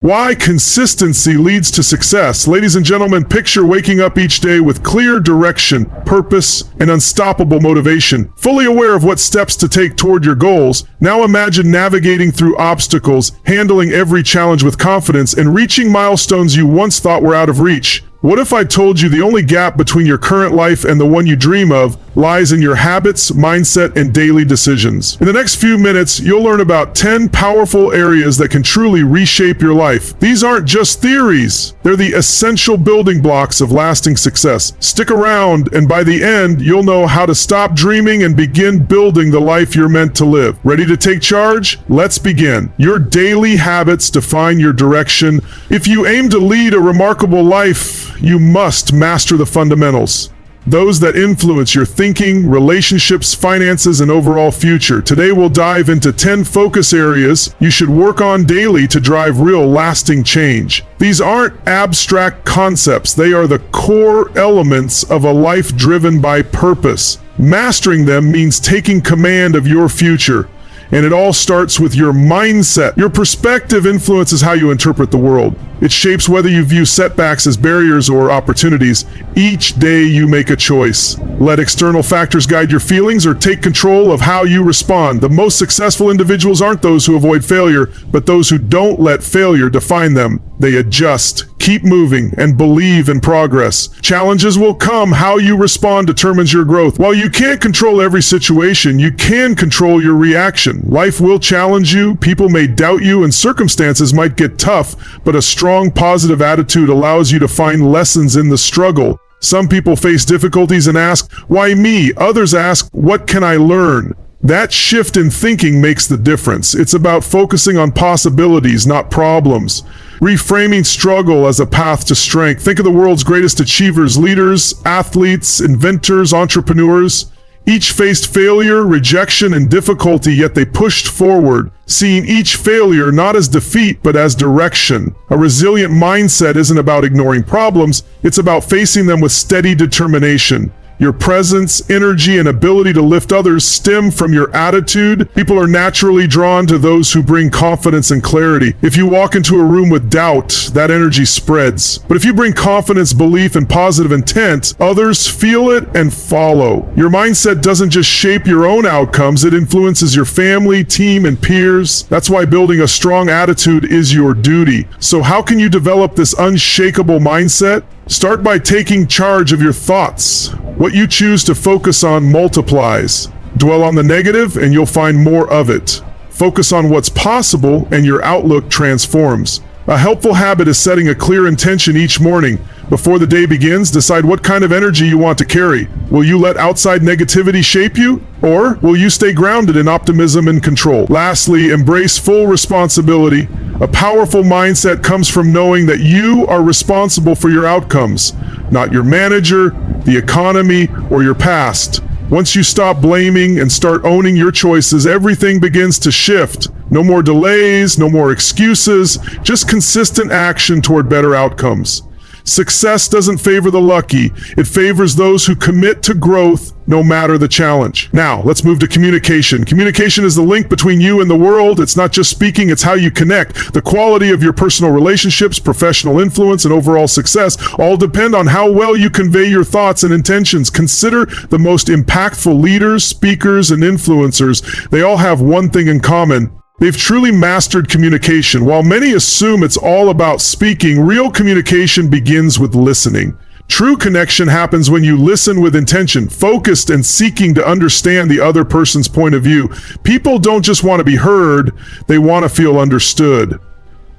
Why consistency leads to success. Ladies and gentlemen, picture waking up each day with clear direction, purpose, and unstoppable motivation. Fully aware of what steps to take toward your goals, now imagine navigating through obstacles, handling every challenge with confidence, and reaching milestones you once thought were out of reach. What if I told you the only gap between your current life and the one you dream of lies in your habits, mindset, and daily decisions? In the next few minutes, you'll learn about 10 powerful areas that can truly reshape your life. These aren't just theories. They're the essential building blocks of lasting success. Stick around, and by the end, you'll know how to stop dreaming and begin building the life you're meant to live. Ready to take charge? Let's begin. Your daily habits define your direction. If you aim to lead a remarkable life, you must master the fundamentals. Those that influence your thinking, relationships, finances, and overall future. Today we'll dive into 10 focus areas you should work on daily to drive real lasting change. These aren't abstract concepts, they are the core elements of a life driven by purpose. Mastering them means taking command of your future. And it all starts with your mindset. Your perspective influences how you interpret the world. It shapes whether you view setbacks as barriers or opportunities. Each day you make a choice. Let external factors guide your feelings or take control of how you respond. The most successful individuals aren't those who avoid failure, but those who don't let failure define them. They adjust, keep moving, and believe in progress. Challenges will come. How you respond determines your growth. While you can't control every situation, you can control your reaction. Life will challenge you, people may doubt you, and circumstances might get tough, but a strong, positive attitude allows you to find lessons in the struggle. Some people face difficulties and ask, "Why me?" Others ask, "What can I learn?" That shift in thinking makes the difference. It's about focusing on possibilities, not problems. Reframing struggle as a path to strength. Think of the world's greatest achievers, leaders, athletes, inventors, entrepreneurs. Each faced failure, rejection, and difficulty, yet they pushed forward, seeing each failure not as defeat, but as direction. A resilient mindset isn't about ignoring problems, it's about facing them with steady determination. Your presence, energy, and ability to lift others stem from your attitude. People are naturally drawn to those who bring confidence and clarity. If you walk into a room with doubt, that energy spreads. But if you bring confidence, belief, and positive intent, others feel it and follow. Your mindset doesn't just shape your own outcomes, it influences your family, team, and peers. That's why building a strong attitude is your duty. So how can you develop this unshakable mindset? Start by taking charge of your thoughts. What you choose to focus on multiplies. Dwell on the negative and you'll find more of it. Focus on what's possible and your outlook transforms. A helpful habit is setting a clear intention each morning. Before the day begins, decide what kind of energy you want to carry. Will you let outside negativity shape you? Or will you stay grounded in optimism and control? Lastly, embrace full responsibility. A powerful mindset comes from knowing that you are responsible for your outcomes, not your manager, the economy, or your past. Once you stop blaming and start owning your choices, everything begins to shift. No more delays, no more excuses, just consistent action toward better outcomes. Success doesn't favor the lucky, it favors those who commit to growth no matter the challenge. Now, let's move to communication. Communication is the link between you and the world. It's not just speaking, it's how you connect. The quality of your personal relationships, professional influence, and overall success all depend on how well you convey your thoughts and intentions. Consider the most impactful leaders, speakers, and influencers. They all have one thing in common. They've truly mastered communication. While many assume it's all about speaking, real communication begins with listening. True connection happens when you listen with intention, focused and seeking to understand the other person's point of view. People don't just want to be heard, they want to feel understood.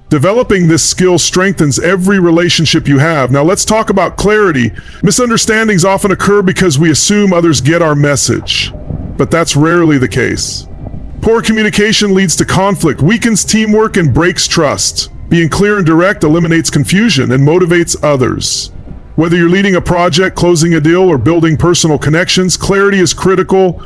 Developing this skill strengthens every relationship you have. Now let's talk about clarity. Misunderstandings often occur because we assume others get our message, but that's rarely the case. Poor communication leads to conflict, weakens teamwork, and breaks trust. Being clear and direct eliminates confusion and motivates others. Whether you're leading a project, closing a deal, or building personal connections, clarity is critical.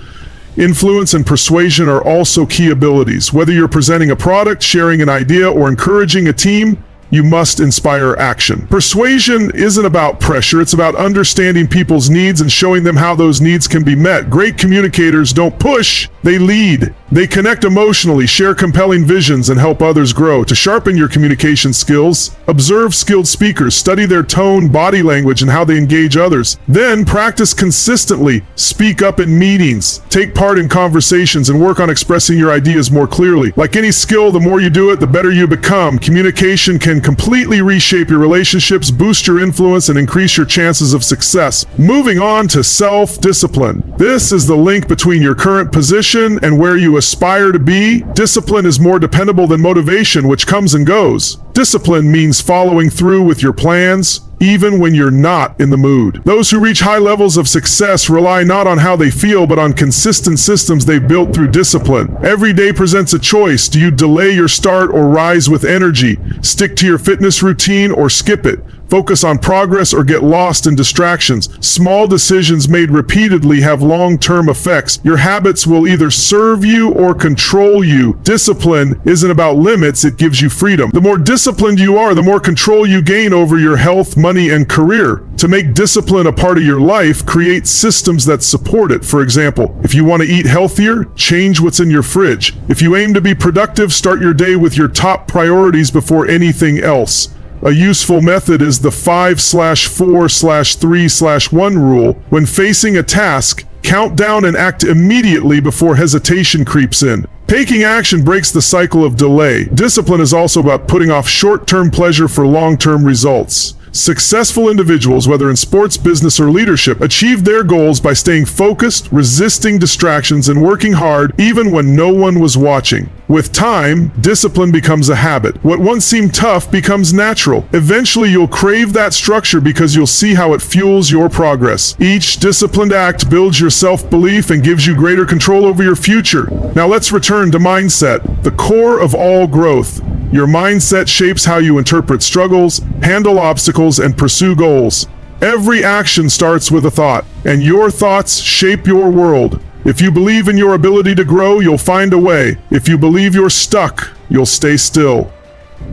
Influence and persuasion are also key abilities. Whether you're presenting a product, sharing an idea, or encouraging a team, you must inspire action. Persuasion isn't about pressure, it's about understanding people's needs and showing them how those needs can be met. Great communicators don't push, they lead. They connect emotionally, share compelling visions, and help others grow. To sharpen your communication skills, observe skilled speakers, study their tone, body language, and how they engage others. Then practice consistently. Speak up in meetings, take part in conversations, and work on expressing your ideas more clearly. Like any skill, the more you do it, the better you become. Communication can completely reshape your relationships, boost your influence, and increase your chances of success. Moving on to self-discipline. This is the link between your current position and where you aspire to be. Discipline is more dependable than motivation, which comes and goes. Discipline means following through with your plans, even when you're not in the mood. Those who reach high levels of success rely not on how they feel, but on consistent systems they've built through discipline. Every day presents a choice. Do you delay your start or rise with energy? Stick to your fitness routine or skip it? Focus on progress or get lost in distractions? Small decisions made repeatedly have long-term effects. Your habits will either serve you or control you. Discipline isn't about limits, it gives you freedom. The more disciplined you are, the more control you gain over your health, money, and career. To make discipline a part of your life, create systems that support it. For example, if you want to eat healthier, change what's in your fridge. If you aim to be productive, start your day with your top priorities before anything else. A useful method is the 5/4/3/1 rule. When facing a task, count down and act immediately before hesitation creeps in. Taking action breaks the cycle of delay. Discipline is also about putting off short-term pleasure for long-term results. Successful individuals, whether in sports, business, or leadership, achieved their goals by staying focused, resisting distractions, and working hard even when no one was watching. With time, discipline becomes a habit. What once seemed tough becomes natural. Eventually, you'll crave that structure because you'll see how it fuels your progress. Each disciplined act builds your self-belief and gives you greater control over your future. Now let's return to mindset, the core of all growth. Your mindset shapes how you interpret struggles, handle obstacles, and pursue goals. Every action starts with a thought, and your thoughts shape your world. If you believe in your ability to grow, you'll find a way. If you believe you're stuck, you'll stay still.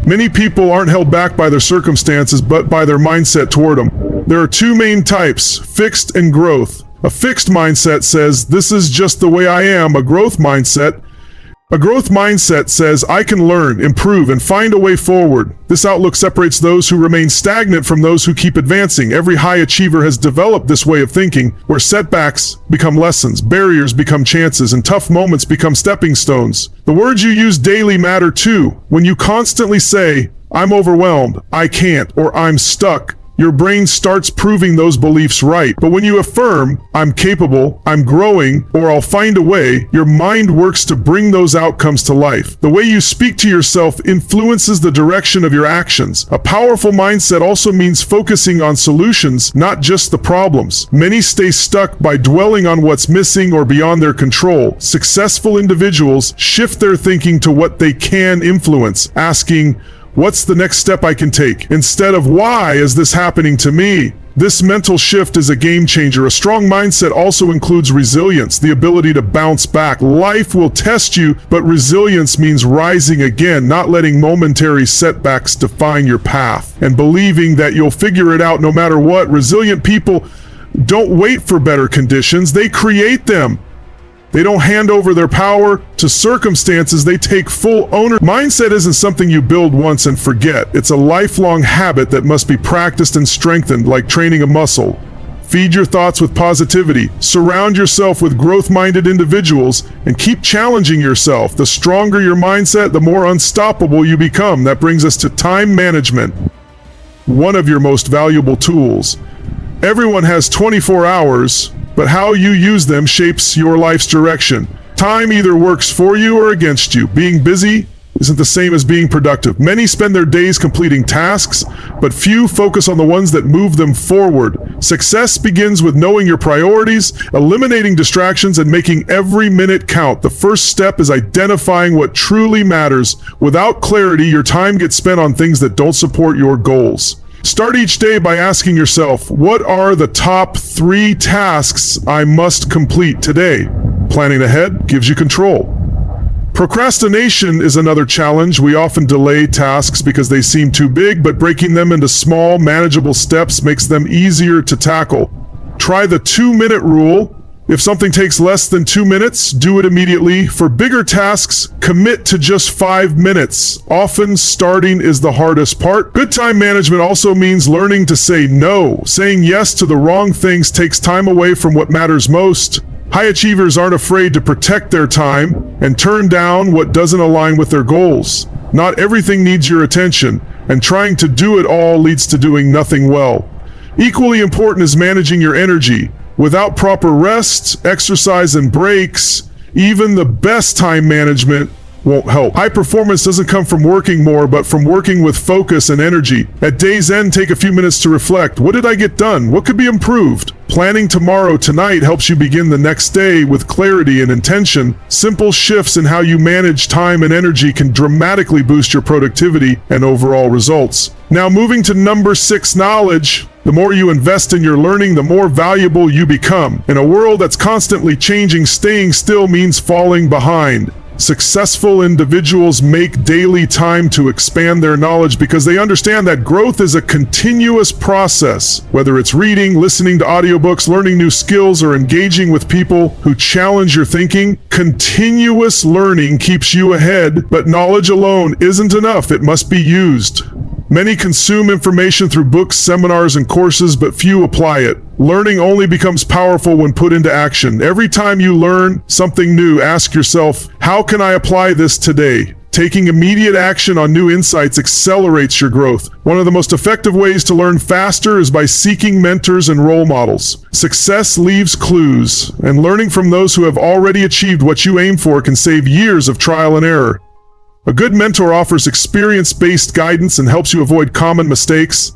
Many people aren't held back by their circumstances, but by their mindset toward them. There are two main types, fixed and growth. A fixed mindset says, "This is just the way I am." A growth mindset says, "I can learn, improve, and find a way forward." This outlook separates those who remain stagnant from those who keep advancing. Every high achiever has developed this way of thinking, where setbacks become lessons, barriers become chances, and tough moments become stepping stones. The words you use daily matter too. When you constantly say, "I'm overwhelmed," "I can't," or "I'm stuck," your brain starts proving those beliefs right. But when you affirm, "I'm capable," "I'm growing," or "I'll find a way," your mind works to bring those outcomes to life. The way you speak to yourself influences the direction of your actions. A powerful mindset also means focusing on solutions, not just the problems. Many stay stuck by dwelling on what's missing or beyond their control. Successful individuals shift their thinking to what they can influence, asking, "What's the next step I can take?" instead of "Why is this happening to me?" This mental shift is a game changer. A strong mindset also includes resilience, the ability to bounce back. Life will test you, but resilience means rising again, not letting momentary setbacks define your path, and believing that you'll figure it out no matter what. Resilient people don't wait for better conditions, they create them. They don't hand over their power to circumstances, they take full ownership. Mindset isn't something you build once and forget. It's a lifelong habit that must be practiced and strengthened, like training a muscle. Feed your thoughts with positivity, surround yourself with growth-minded individuals, and keep challenging yourself. The stronger your mindset, the more unstoppable you become. That brings us to time management, one of your most valuable tools. Everyone has 24 hours, but how you use them shapes your life's direction. Time either works for you or against you. Being busy isn't the same as being productive. Many spend their days completing tasks, but few focus on the ones that move them forward. Success begins with knowing your priorities, eliminating distractions, and making every minute count. The first step is identifying what truly matters. Without clarity, your time gets spent on things that don't support your goals. Start each day by asking yourself, what are the top 3 tasks I must complete today? Planning ahead gives you control. Procrastination is another challenge. We often delay tasks because they seem too big, but breaking them into small, manageable steps makes them easier to tackle. Try the 2-minute rule. If something takes less than 2 minutes, do it immediately. For bigger tasks, commit to just 5 minutes. Often, starting is the hardest part. Good time management also means learning to say no. Saying yes to the wrong things takes time away from what matters most. High achievers aren't afraid to protect their time and turn down what doesn't align with their goals. Not everything needs your attention, and trying to do it all leads to doing nothing well. Equally important is managing your energy. Without proper rest, exercise, and breaks, even the best time management won't help. High performance doesn't come from working more, but from working with focus and energy. At day's end, take a few minutes to reflect. What did I get done? What could be improved? Planning tomorrow tonight helps you begin the next day with clarity and intention. Simple shifts in how you manage time and energy can dramatically boost your productivity and overall results. Now, moving to number 6, knowledge. The more you invest in your learning, the more valuable you become. In a world that's constantly changing, staying still means falling behind. Successful individuals make daily time to expand their knowledge because they understand that growth is a continuous process. Whether it's reading, listening to audiobooks, learning new skills, or engaging with people who challenge your thinking, continuous learning keeps you ahead, but knowledge alone isn't enough. It must be used. Many consume information through books, seminars, and courses, but few apply it. Learning only becomes powerful when put into action. Every time you learn something new, ask yourself, how can I apply this today? Taking immediate action on new insights accelerates your growth. One of the most effective ways to learn faster is by seeking mentors and role models. Success leaves clues, and learning from those who have already achieved what you aim for can save years of trial and error. A good mentor offers experience-based guidance and helps you avoid common mistakes.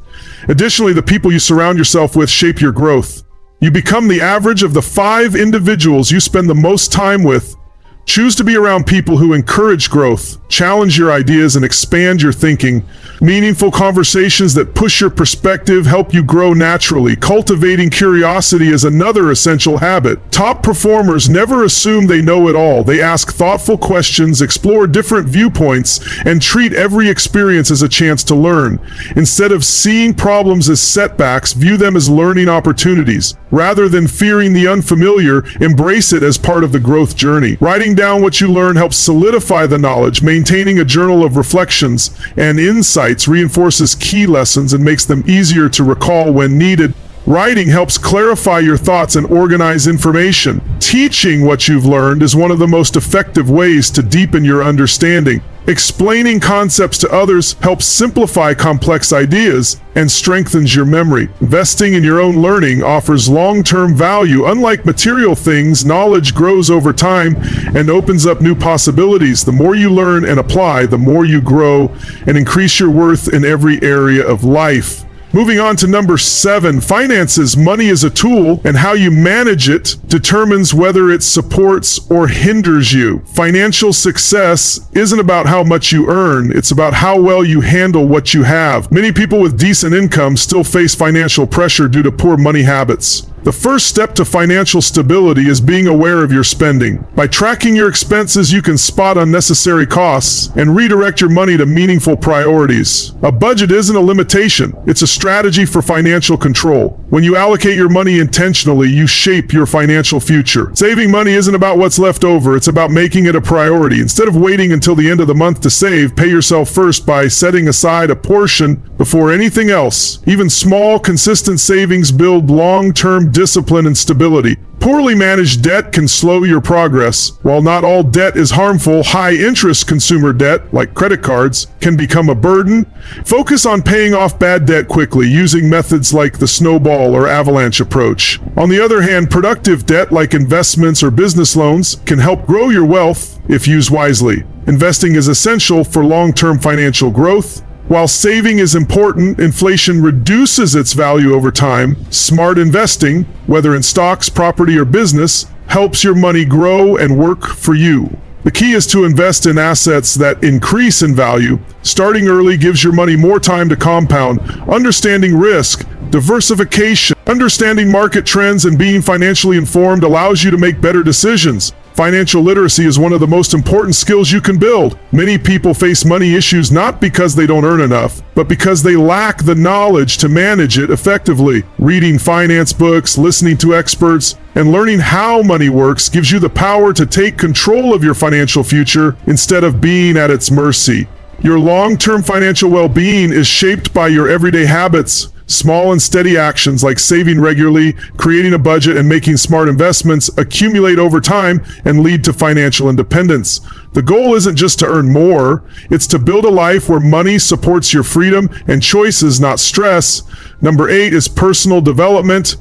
Additionally, the people you surround yourself with shape your growth. You become the average of the 5 individuals you spend the most time with. Choose to be around people who encourage growth, challenge your ideas, and expand your thinking. Meaningful conversations that push your perspective help you grow naturally. Cultivating curiosity is another essential habit. Top performers never assume they know it all. They ask thoughtful questions, explore different viewpoints, and treat every experience as a chance to learn. Instead of seeing problems as setbacks, view them as learning opportunities. Rather than fearing the unfamiliar, embrace it as part of the growth journey. Writing down what you learn helps solidify the knowledge. Maintaining a journal of reflections and insights reinforces key lessons and makes them easier to recall when needed. Writing helps clarify your thoughts and organize information. Teaching what you've learned is one of the most effective ways to deepen your understanding. Explaining concepts to others helps simplify complex ideas and strengthens your memory. Investing in your own learning offers long-term value. Unlike material things, knowledge grows over time and opens up new possibilities. The more you learn and apply, the more you grow and increase your worth in every area of life. Moving on to number 7, finances. Money is a tool, and how you manage it determines whether it supports or hinders you. Financial success isn't about how much you earn, it's about how well you handle what you have. Many people with decent income still face financial pressure due to poor money habits. The first step to financial stability is being aware of your spending. By tracking your expenses, you can spot unnecessary costs and redirect your money to meaningful priorities. A budget isn't a limitation, it's a strategy for financial control. When you allocate your money intentionally, you shape your financial future. Saving money isn't about what's left over, it's about making it a priority. Instead of waiting until the end of the month to save, pay yourself first by setting aside a portion before anything else. Even small, consistent savings build long-term discipline and stability. Poorly managed debt can slow your progress. While not all debt is harmful, high-interest consumer debt, like credit cards, can become a burden. Focus on paying off bad debt quickly, using methods like the snowball or avalanche approach. On the other hand, productive debt, like investments or business loans, can help grow your wealth if used wisely. Investing is essential for long-term financial growth. While saving is important, inflation reduces its value over time. Smart investing, whether in stocks, property, or business, helps your money grow and work for you. The key is to invest in assets that increase in value. Starting early gives your money more time to compound. Understanding risk, diversification, understanding market trends, and being financially informed allows you to make better decisions. Financial literacy is one of the most important skills you can build. Many people face money issues not because they don't earn enough, but because they lack the knowledge to manage it effectively. Reading finance books, listening to experts, and learning how money works gives you the power to take control of your financial future instead of being at its mercy. Your long-term financial well-being is shaped by your everyday habits. Small and steady actions like saving regularly, creating a budget, and making smart investments accumulate over time and lead to financial independence. The goal isn't just to earn more, it's to build a life where money supports your freedom and choices, not stress. Number 8 is personal development.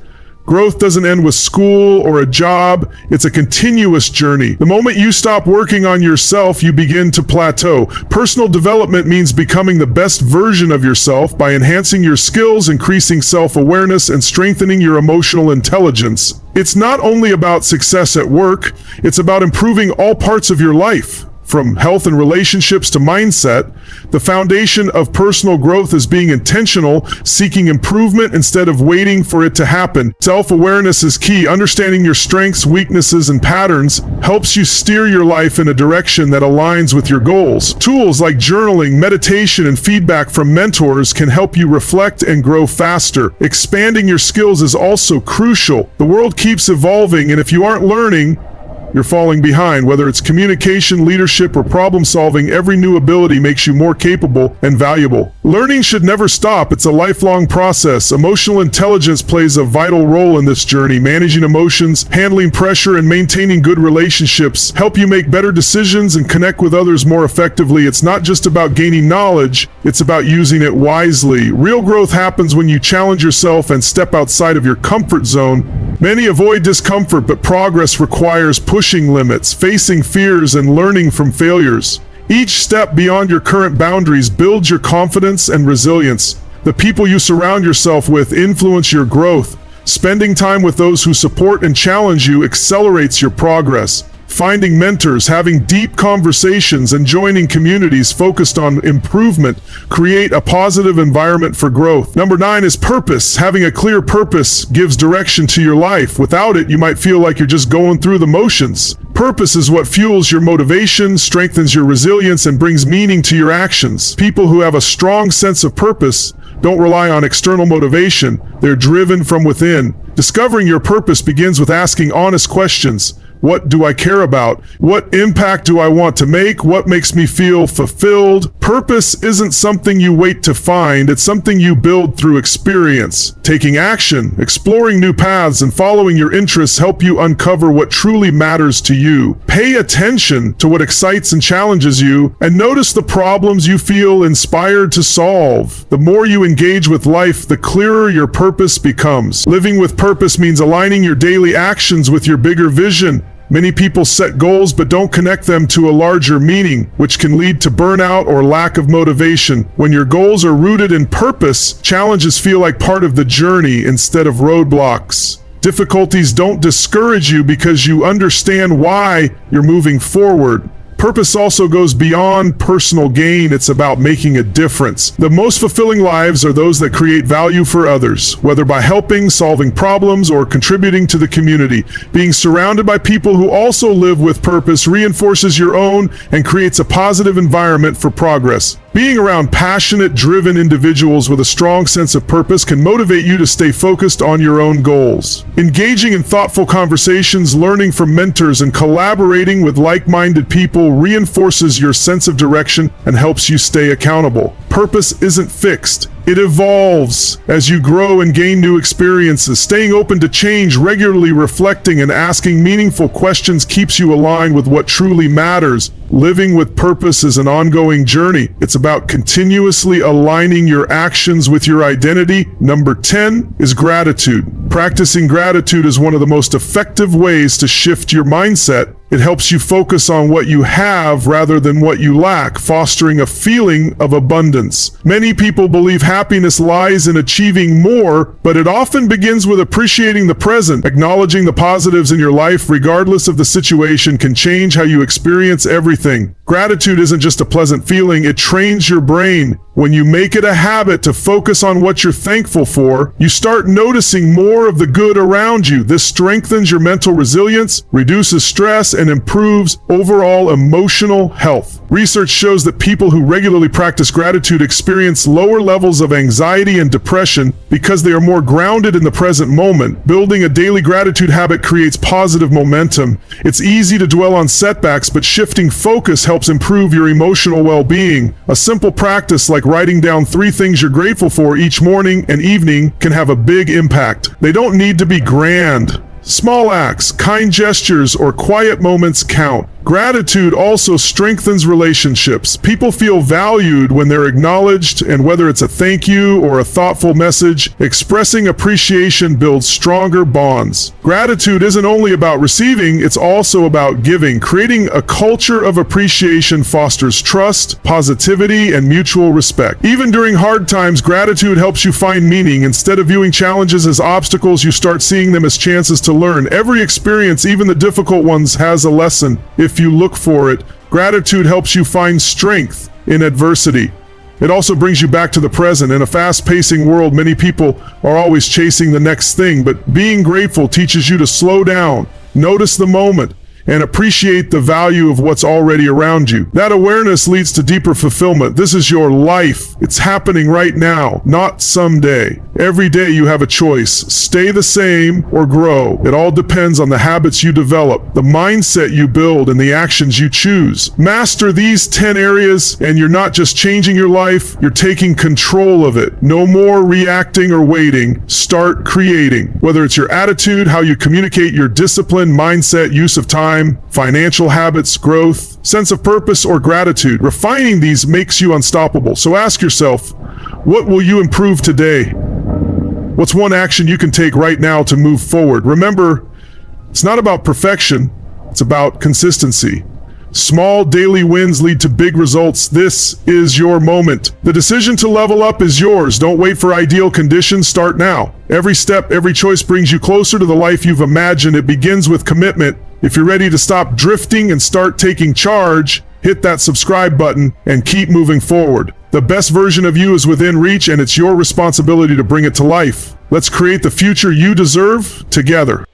Growth doesn't end with school or a job. It's a continuous journey. The moment you stop working on yourself, you begin to plateau. Personal development means becoming the best version of yourself by enhancing your skills, increasing self-awareness, and strengthening your emotional intelligence. It's not only about success at work, it's about improving all parts of your life. From health and relationships to mindset, the foundation of personal growth is being intentional, seeking improvement instead of waiting for it to happen. Self-awareness is key. Understanding your strengths, weaknesses, and patterns helps you steer your life in a direction that aligns with your goals. Tools like journaling, meditation, and feedback from mentors can help you reflect and grow faster. Expanding your skills is also crucial. The world keeps evolving, and if you aren't learning, you're falling behind. Whether it's communication, leadership, or problem solving, every new ability makes you more capable and valuable. Learning should never stop. It's a lifelong process. Emotional intelligence plays a vital role in this journey. Managing emotions, handling pressure, and maintaining good relationships help you make better decisions and connect with others more effectively. It's not just about gaining knowledge, it's about using it wisely. Real growth happens when you challenge yourself and step outside of your comfort zone. Many avoid discomfort, but progress requires pushing limits, facing fears, and learning from failures. Each step beyond your current boundaries builds your confidence and resilience. The people you surround yourself with influence your growth. Spending time with those who support and challenge you accelerates your progress. Finding mentors, having deep conversations, and joining communities focused on improvement create a positive environment for growth. Number 9 is purpose. Having a clear purpose gives direction to your life. Without it, you might feel like you're just going through the motions. Purpose is what fuels your motivation, strengthens your resilience, and brings meaning to your actions. People who have a strong sense of purpose don't rely on external motivation. They're driven from within. Discovering your purpose begins with asking honest questions. What do I care about? What impact do I want to make? What makes me feel fulfilled? Purpose isn't something you wait to find, it's something you build through experience. Taking action, exploring new paths, and following your interests help you uncover what truly matters to you. Pay attention to what excites and challenges you, and notice the problems you feel inspired to solve. The more you engage with life, the clearer your purpose becomes. Living with purpose means aligning your daily actions with your bigger vision. Many people set goals but don't connect them to a larger meaning, which can lead to burnout or lack of motivation. When your goals are rooted in purpose, challenges feel like part of the journey instead of roadblocks. Difficulties don't discourage you because you understand why you're moving forward. Purpose also goes beyond personal gain. It's about making a difference. The most fulfilling lives are those that create value for others, whether by helping, solving problems, or contributing to the community. Being surrounded by people who also live with purpose reinforces your own and creates a positive environment for progress. Being around passionate, driven individuals with a strong sense of purpose can motivate you to stay focused on your own goals. Engaging in thoughtful conversations, learning from mentors, and collaborating with like-minded people reinforces your sense of direction and helps you stay accountable. Purpose isn't fixed. It evolves as you grow and gain new experiences. Staying open to change, regularly reflecting, and asking meaningful questions keeps you aligned with what truly matters. Living with purpose is an ongoing journey. It's about continuously aligning your actions with your identity. Number 10 is gratitude. Practicing gratitude is one of the most effective ways to shift your mindset. It helps you focus on what you have rather than what you lack, fostering a feeling of abundance. Many people believe happiness lies in achieving more, but it often begins with appreciating the present. Acknowledging the positives in your life, regardless of the situation, can change how you experience everything. Gratitude isn't just a pleasant feeling, it trains your brain. When you make it a habit to focus on what you're thankful for, you start noticing more of the good around you. This strengthens your mental resilience, reduces stress, and improves overall emotional health. Research shows that people who regularly practice gratitude experience lower levels of anxiety and depression because they are more grounded in the present moment. Building a daily gratitude habit creates positive momentum. It's easy to dwell on setbacks, but shifting focus helps improve your emotional well-being. A simple practice like writing down 3 things you're grateful for each morning and evening can have a big impact. They don't need to be grand. Small acts, kind gestures, or quiet moments count. Gratitude also strengthens relationships. People feel valued when they're acknowledged, and whether it's a thank you or a thoughtful message, expressing appreciation builds stronger bonds. Gratitude isn't only about receiving, it's also about giving. Creating a culture of appreciation fosters trust, positivity, and mutual respect. Even during hard times, gratitude helps you find meaning. Instead of viewing challenges as obstacles, you start seeing them as chances to learn. Every experience, even the difficult ones, has a lesson if you look for it. Gratitude helps you find strength in adversity. It also brings you back to the present. In a fast-pacing world, many people are always chasing the next thing, but being grateful teaches you to slow down, notice the moment, and appreciate the value of what's already around you. That awareness leads to deeper fulfillment. This is your life. It's happening right now, not someday. Every day you have a choice. Stay the same or grow. It all depends on the habits you develop, the mindset you build, and the actions you choose. Master these 10 areas, and you're not just changing your life, you're taking control of it. No more reacting or waiting. Start creating. Whether it's your attitude, how you communicate, your discipline, mindset, use of time, financial habits, growth, sense of purpose, or gratitude. Refining these makes you unstoppable. So ask yourself, what will you improve today? What's one action you can take right now to move forward? Remember, it's not about perfection, it's about consistency. Small daily wins lead to big results. This is your moment. The decision to level up is yours. Don't wait for ideal conditions. Start now. Every step, every choice brings you closer to the life you've imagined. It begins with commitment. If you're ready to stop drifting and start taking charge, hit that subscribe button and keep moving forward. The best version of you is within reach, and it's your responsibility to bring it to life. Let's create the future you deserve together.